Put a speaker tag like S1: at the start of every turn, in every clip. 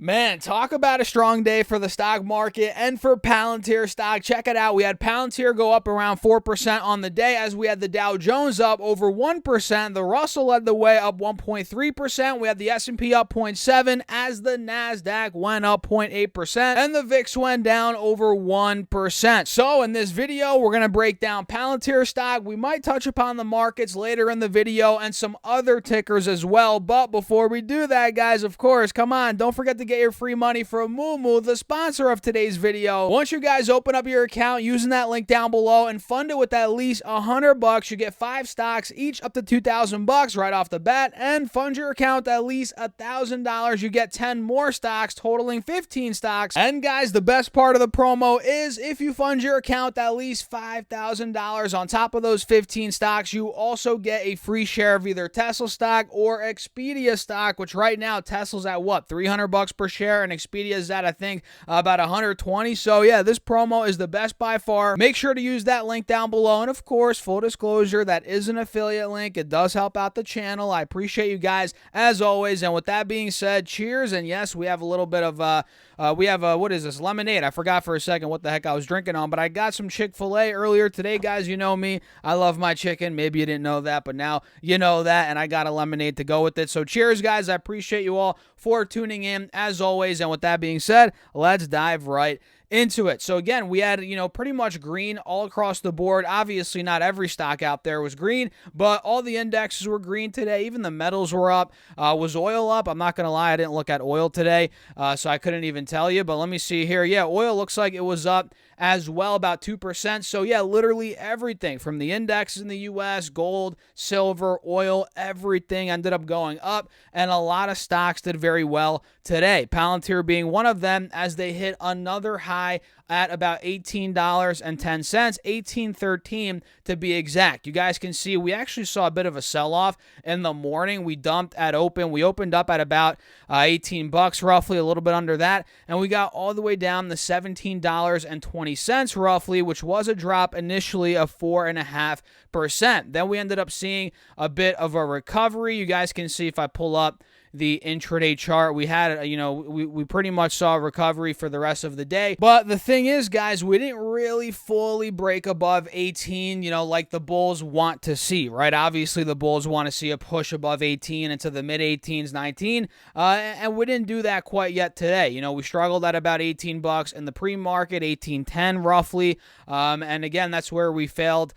S1: Man, talk about a strong day for the stock market and for Palantir stock. Check it out. We had Palantir go up around 4% on the day as we had the Dow Jones up over 1%. The Russell led the way up 1.3%. We had the S&P up 0.7% as the NASDAQ went up 0.8% and the VIX went down over 1%. So in this video, we're going to break down Palantir stock. We might touch upon the markets later in the video and some other tickers as well. But before we do that, guys, of course, come on, don't forget to get your free money from Moomoo, the sponsor of today's video. Once you guys open up your account using that link down below and fund it with at least $100, you get 5 stocks, each up to $2,000 right off the bat, and fund your account at least $1,000. You get 10 more stocks, totaling 15 stocks. And guys, the best part of the promo is if you fund your account at least $5,000 on top of those 15 stocks, you also get a free share of either Tesla stock or Expedia stock, which right now Tesla's at what, $300 per share, and Expedia is at, I think, about 120. So yeah, this promo is the best by far. Make sure to use that link down below. And of course, full disclosure, that is an affiliate link. It does help out the channel. I appreciate you guys as always. And with that being said, cheers. And yes, we have a little bit of what is this, lemonade? I forgot for a second what the heck I was drinking on, but I got some Chick-fil-A earlier today, guys. You know me, I love my chicken. Maybe you didn't know that, but now you know that, and I got a lemonade to go with it. So cheers, guys. I appreciate you all for tuning in as always. And with that being said, let's dive right into it. So again, we had, pretty much green all across the board. Obviously, not every stock out there was green, but all the indexes were green today. Even the metals were up. Was oil up? I'm not going to lie, I didn't look at oil today, so I couldn't even tell you, but let me see here. Yeah, oil looks like it was up as well, about 2%. So yeah, literally everything from the indexes in the U.S., gold, silver, oil, everything ended up going up, and a lot of stocks did very well today. Palantir being one of them, as they hit another high at about $18.10, $18.13 to be exact. You guys can see we actually saw a bit of a sell-off in the morning. We dumped at open. We opened up at about $18 roughly, a little bit under that, and we got all the way down to $17.20 roughly, which was a drop initially of 4.5%. Then we ended up seeing a bit of a recovery. You guys can see if I pull up the intraday chart, we had, we pretty much saw a recovery for the rest of the day. But the thing is, guys, we didn't really fully break above 18, like the bulls want to see, right? Obviously, the bulls want to see a push above 18 into the mid 18s, 19, and we didn't do that quite yet today. We struggled at about $18 in the pre-market, 18.10 roughly, and again, that's where we failed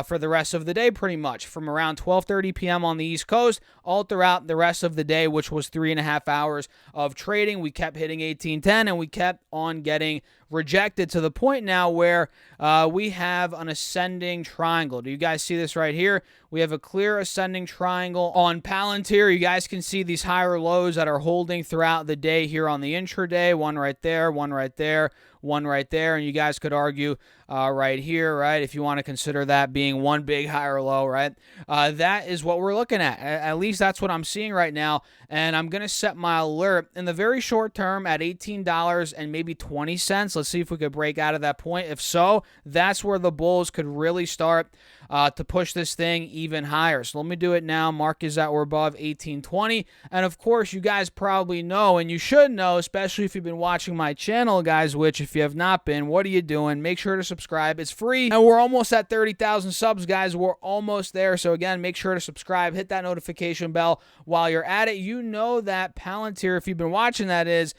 S1: for the rest of the day, pretty much from around 12:30 p.m. on the East Coast all throughout the rest of the day, which was 3.5 hours of trading. We kept hitting 18.10 and we kept on getting rejected to the point now where we have an ascending triangle. Do you guys see this right here? We have a clear ascending triangle on Palantir. You guys can see these higher lows that are holding throughout the day here on the intraday. One right there, one right there, one right there, and you guys could argue right here, right, if you want to consider that being one big higher low, right? That is what we're looking at. At least that's what I'm seeing right now, and I'm going to set my alert in the very short term at $18 and maybe 20 cents. Let's see if we could break out of that point. If so, that's where the bulls could really start to push this thing even higher. So let me do it now. Mark is that we're above 18.20, and of course, you guys probably know, and you should know, especially if you've been watching my channel, guys, which if you have not been, what are you doing? Make sure to subscribe. It's free, and we're almost at 30,000 subs, guys. We're almost there. So again, make sure to subscribe, hit that notification bell while you're at it. You know that Palantir, if you've been watching that, is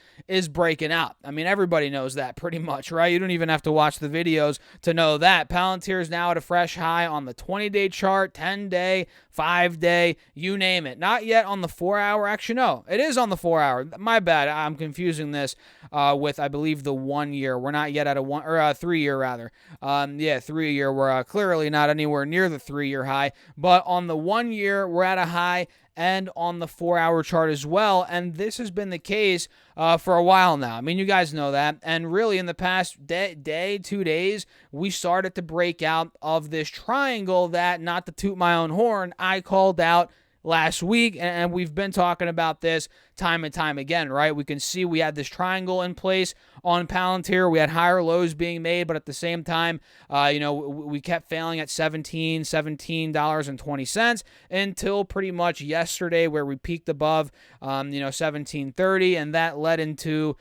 S1: breaking out. I mean, everybody knows that pretty much, right? You don't even have to watch the videos to know that. Palantir is now at a fresh high on the 20-day chart, 10-day, 5-day, you name it. Not yet on the 4-hour. Actually, no, it is on the 4-hour. My bad. I'm confusing this with, I believe, the 1 year. We're not yet at a 3-year rather. 3-year. We're clearly not anywhere near the 3-year high, but on the 1 year, we're at a high, and on the 4-hour chart as well. And this has been the case for a while now. I mean, you guys know that. And really, in the past day, 2 days, we started to break out of this triangle that, not to toot my own horn, I called out last week, and we've been talking about this time and time again, right? We can see we had this triangle in place on Palantir. We had higher lows being made, but at the same time, we kept failing at $17.20 until pretty much yesterday, where we peaked above, 17.30, and that led into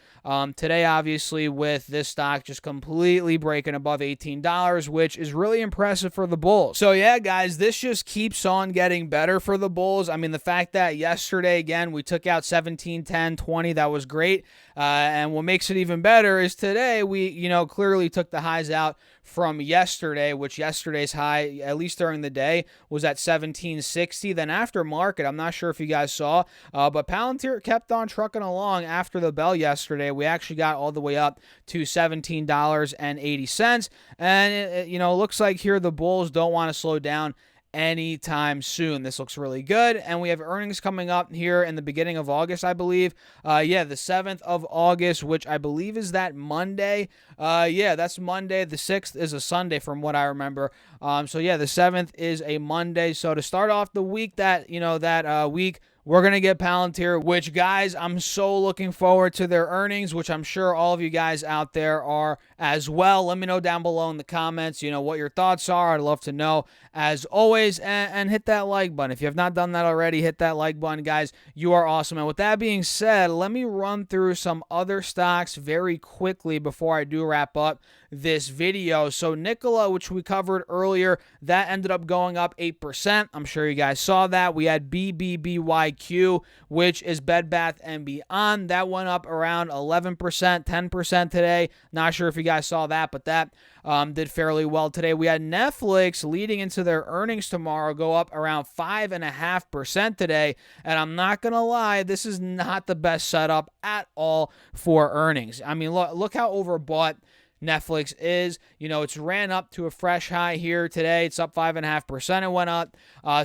S1: today, obviously, with this stock just completely breaking above $18, which is really impressive for the bulls. So yeah, guys, this just keeps on getting better for the bulls. I mean, the fact that yesterday, again, we took out 17, 10, 20, that was great. And what makes it even better is today we, clearly took the highs out from yesterday, which yesterday's high, at least during the day, was at 17.60. Then after market, I'm not sure if you guys saw, but Palantir kept on trucking along after the bell yesterday. We actually got all the way up to $17.80. And it looks like here the bulls don't want to slow down anytime soon. This looks really good, and we have earnings coming up here in the beginning of August, I believe. The 7th of August, which I believe is that Monday. That's Monday. The 6th is a Sunday from what I remember. The 7th is a Monday. So to start off the week, that week, we're going to get Palantir, which, guys, I'm so looking forward to their earnings, which I'm sure all of you guys out there are as well. Let me know down below in the comments, what your thoughts are. I'd love to know, as always, and hit that like button. If you have not done that already, hit that like button, guys. You are awesome. And with that being said, let me run through some other stocks very quickly before I do wrap up this video. So Nikola, which we covered earlier, that ended up going up 8%. I'm sure you guys saw that. We had BBBYQ, which is Bed Bath & Beyond. That went up around 11%, 10% today. Not sure if you guys saw that, but that did fairly well today. We had Netflix leading into their earnings tomorrow go up around 5.5% today. And I'm not going to lie, this is not the best setup at all for earnings. I mean, look how overbought Netflix is. It's ran up to a fresh high here today. It's up 5.5%. It went up.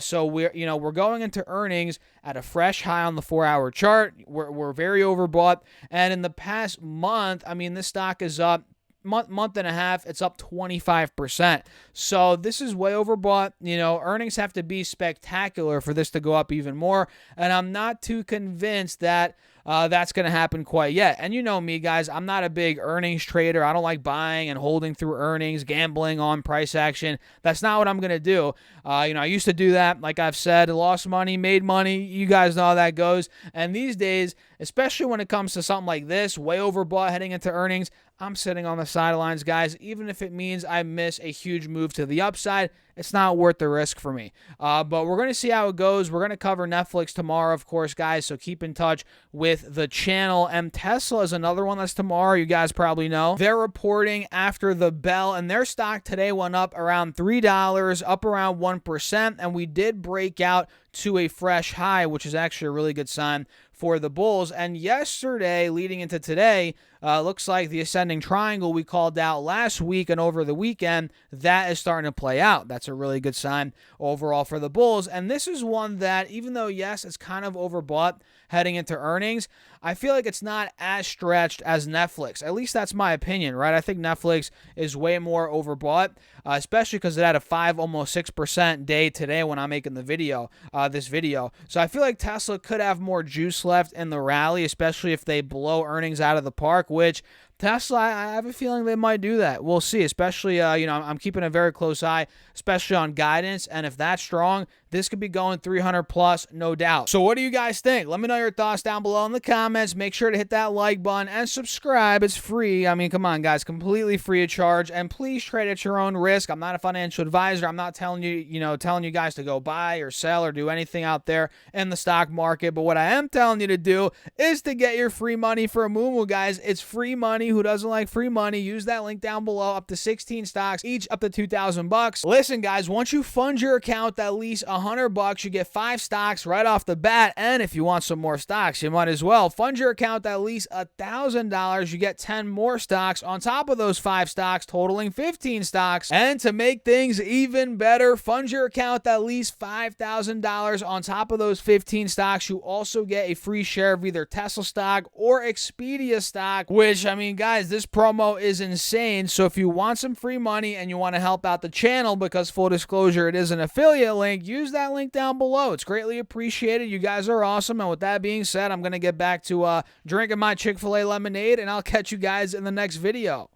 S1: So we're going into earnings at a fresh high on the 4-hour chart. We're very overbought. And in the past month, I mean, this stock is up month and a half, it's up 25%. So this is way overbought. Earnings have to be spectacular for this to go up even more. And I'm not too convinced that that's going to happen quite yet. And you know me, guys, I'm not a big earnings trader. I don't like buying and holding through earnings, gambling on price action. That's not what I'm going to do. I used to do that. Like I've said, lost money, made money. You guys know how that goes. And these days, especially when it comes to something like this, way overbought heading into earnings, I'm sitting on the sidelines, guys. Even if it means I miss a huge move to the upside, it's not worth the risk for me. But we're going to see how it goes. We're going to cover Netflix tomorrow, of course, guys, so keep in touch with the channel. And Tesla is another one that's tomorrow. You guys probably know. They're reporting after the bell, and their stock today went up around $3, up around 1%, and we did break out to a fresh high, which is actually a really good sign for the bulls. And yesterday, leading into today, looks like the ascending triangle we called out last week and over the weekend, that is starting to play out. That's a really good sign overall for the bulls. And this is one that, even though, yes, it's kind of overbought heading into earnings, I feel like it's not as stretched as Netflix. At least that's my opinion, right? I think Netflix is way more overbought, especially because it had a 5, almost 6% day today when I'm making the video, this video. So I feel like Tesla could have more juice left in the rally, especially if they blow earnings out of the park, which Tesla, I have a feeling they might do that. We'll see, especially, I'm keeping a very close eye, especially on guidance. And if that's strong, this could be going 300 plus, no doubt. So what do you guys think? Let me know your thoughts down below in the comments. Make sure to hit that like button and subscribe. It's free. I mean, come on, guys, completely free of charge. And please trade at your own risk. I'm not a financial advisor. I'm not telling you guys to go buy or sell or do anything out there in the stock market. But what I am telling you to do is to get your free money for a moo, guys. It's free money. Who doesn't like free money? Use that link down below. Up to 16 stocks, each up to $2,000. Listen, guys, once you fund your account with at least $100, you get 5 stocks right off the bat. And if you want some more stocks, you might as well fund your account with at least $1,000. You get 10 more stocks on top of those 5 stocks, totaling 15 stocks. And to make things even better, fund your account with at least $5,000 on top of those 15 stocks. You also get a free share of either Tesla stock or Expedia stock, which, I mean, guys, this promo is insane. So if you want some free money and you want to help out the channel, because full disclosure, it is an affiliate link, use that link down below. It's greatly appreciated. You guys are awesome. And with that being said, I'm going to get back to drinking my Chick-fil-A lemonade, and I'll catch you guys in the next video.